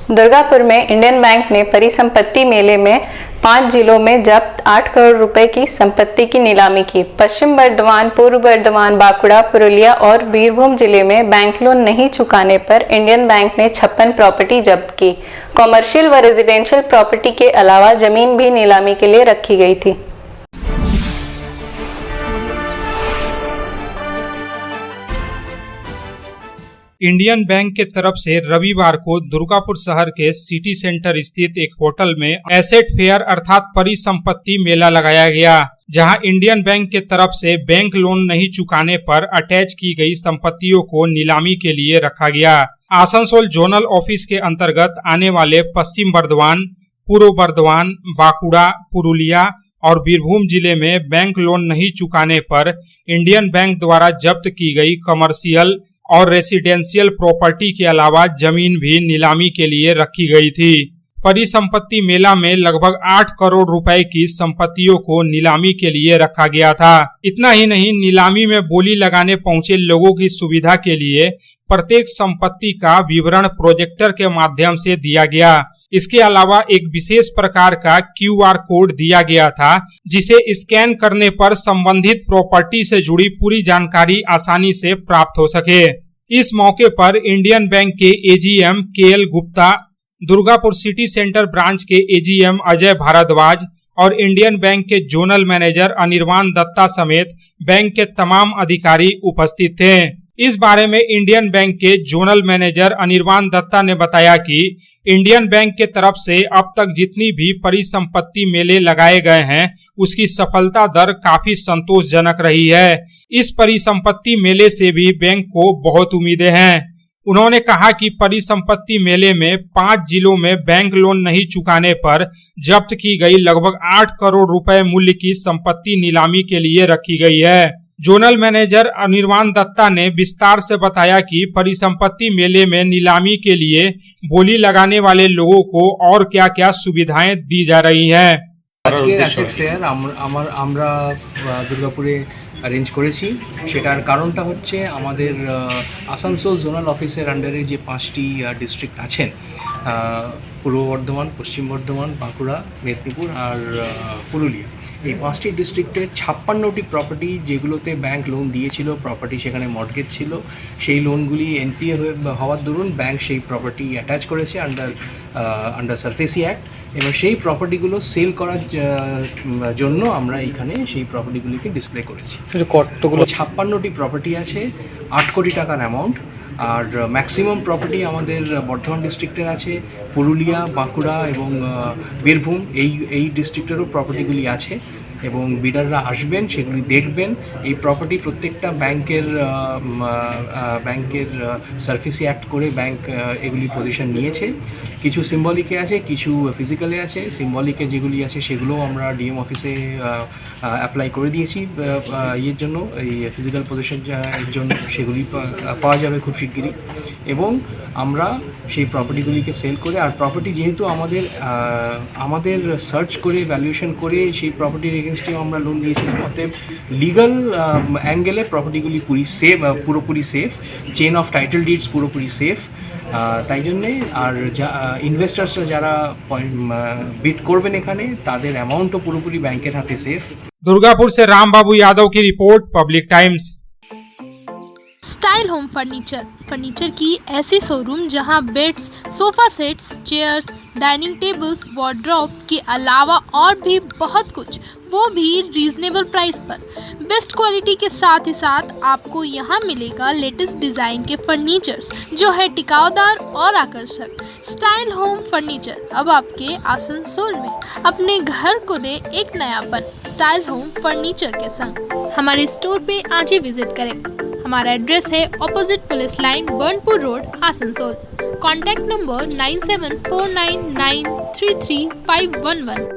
दुर्गापुर में Indian bank ने परिसंपत्ति मेले में 5 जिलों में जब्त 8 करोड़ रुपए की संपत्ति की नीलामी की। पश्चिम बर्धमान, पूर्व बर्धमान, बांकुड़ा, पुरुलिया और बीरभूम जिले में बैंक लोन नहीं चुकाने पर इंडियन बैंक ने 56 प्रॉपर्टी जब्त की। कॉमर्शियल व रेजिडेंशियल प्रॉपर्टी के अलावा जमीन भी नीलामी के लिए रखी गई थी। इंडियन बैंक के तरफ से रविवार को दुर्गापुर शहर के सिटी सेंटर स्थित एक होटल में एसेट फेयर अर्थात परिसंपत्ति मेला लगाया गया, जहां इंडियन बैंक के तरफ से बैंक लोन नहीं चुकाने पर अटैच की गई संपत्तियों को नीलामी के लिए रखा गया। आसनसोल जोनल ऑफिस के अंतर्गत आने वाले पश्चिम बर्धमान, पूर्व बर्धमान, बांकुड़ा, पुरुलिया और बीरभूम जिले में बैंक लोन नहीं चुकाने पर इंडियन बैंक द्वारा जब्त की गई कमर्शियल और रेसिडेंशियल प्रॉपर्टी के अलावा जमीन भी नीलामी के लिए रखी गई थी। परिसंपत्ति मेला में लगभग 8 करोड़ रुपए की संपत्तियों को नीलामी के लिए रखा गया था। इतना ही नहीं, नीलामी में बोली लगाने पहुंचे लोगों की सुविधा के लिए प्रत्येक संपत्ति का विवरण प्रोजेक्टर के माध्यम से दिया गया। इसके अलावा एक विशेष प्रकार का QR कोड दिया गया था, जिसे स्कैन करने पर संबंधित प्रॉपर्टी से जुड़ी पूरी जानकारी आसानी से प्राप्त हो सके। इस मौके पर इंडियन बैंक के AGM KL Gupta, Durgapur city centre branch के AGM अजय भारद्वाज और इंडियन बैंक के जोनल मैनेजर अनिर्बान दत्ता समेत बैंक के तमाम अधिकारी उपस्थित थे। इस बारे में इंडियन बैंक के जोनल मैनेजर अनिर्बान दत्ता ने बताया कि इंडियन बैंक के तरफ से अब तक जितनी भी परिसंपत्ति मेले लगाए गए हैं, उसकी सफलता दर काफी संतोषजनक रही है। इस परिसंपत्ति मेले से भी बैंक को बहुत उम्मीदें हैं। उन्होंने कहा कि परिसंपत्ति मेले में 5 जिलों में बैंक लोन नहीं चुकाने पर जब्त की गई लगभग 8 करोड़ रुपए मूल्य की संपत्ति नीलामी के लिए रखी गई है। जोनल मैनेजर अनिर्बान दत्ता ने विस्तार से बताया कि परिसंपत्ति मेले में नीलामी के लिए बोली लगाने वाले लोगों को और क्या क्या सुविधाएं दी जा रही हैं। আজকে অ্যাসেট ফেয়ার আমরা দুর্গাপুরে অ্যারেঞ্জ করেছি। সেটার কারণটা হচ্ছে আমাদের আসানসোল জোনাল অফিসের আন্ডারে যে 5টি ডিস্ট্রিক্ট আছেন, পূর্ব বর্ধমান, পশ্চিম বর্ধমান, বাঁকুড়া, মেদিনীপুর আর পুরুলিয়া, এই 5টি ডিস্ট্রিক্টের 56টি প্রপার্টি যেগুলোতে ব্যাংক লোন দিয়েছিল, প্রপার্টি সেখানে মর্টগেজ ছিল, সেই লোনগুলি NPA হওয়ার দরুন ব্যাংক সেই প্রপার্টি অ্যাটাচ করেছে আন্ডার সারফেসি অ্যাক্ট, এবং সেই প্রপার্টিগুলো সেল করার জন্য আমরা এইখানে সেই প্রপার্টিগুলিকে ডিসপ্লে করেছি। কতগুলো 56টি প্রপার্টি আছে, 8 কোটি টাকার অ্যামাউন্ট। আর ম্যাক্সিমাম প্রপার্টি আমাদের বর্ধমান ডিস্ট্রিক্টের আছে, পুরুলিয়া, বাঁকুড়া এবং বীরভূম এই ডিস্ট্রিক্টেরও প্রপার্টিগুলি আছে, এবং বিডাররা আসবেন, সেগুলি দেখবেন। এই প্রপার্টি প্রত্যেকটা ব্যাংকের সার্ফেসি অ্যাক্ট করে ব্যাংক এগুলি পজিশন নিয়েছে। কিছু সিম্বলিকে আছে, কিছু ফিজিক্যালে আছে। সিম্বলিকে যেগুলি আছে সেগুলোও আমরা DM অফিসে অ্যাপ্লাই করে দিয়েছি ইয়ের জন্য, এই ফিজিক্যাল পজিশন জন্য সেগুলি পাওয়া যাবে খুব শিগগিরই। এবং আমরা সেই প্রপার্টিগুলিকে সেল করে, আর প্রপার্টি যেহেতু আমাদের সার্চ করে ভ্যালুয়েশন করে সেই প্রপার্টির এগেনস্টেও আমরা লোন দিয়েছিলাম, অতএব লিগাল অ্যাঙ্গেলে প্রপার্টিগুলি পুরোপুরি safe, chain of title deeds পুরোপুরি সেফ। তাই জন্যে আর ইনভেস্টার্সরা যারা বিড করবেন এখানে, তাদের অ্যামাউন্টও পুরোপুরি ব্যাংকের হাতে সেফ। दुर्गापुर से राम बाबू यादव की report, public times. Style home furniture की ऐसी शोरूम जहां beds, sofa sets, chairs, dining tables, wardrobe के अलावा और भी बहुत कुछ, वो भी रीजनेबल प्राइस पर। बेस्ट क्वालिटी के साथ ही साथ आपको यहाँ मिलेगा लेटेस्ट डिज़ाइन के फर्नीचर्स जो है टिकाऊदार और आकर्षक। स्टाइल होम फर्नीचर अब आपके आसनसोल में। अपने घर को दे एक नयापन स्टाइल होम फर्नीचर के संग। हमारे स्टोर पे आज ही विजिट करें। हमारा एड्रेस है opposite police line, Burnpur road, Asansol. Contact number 9749933511।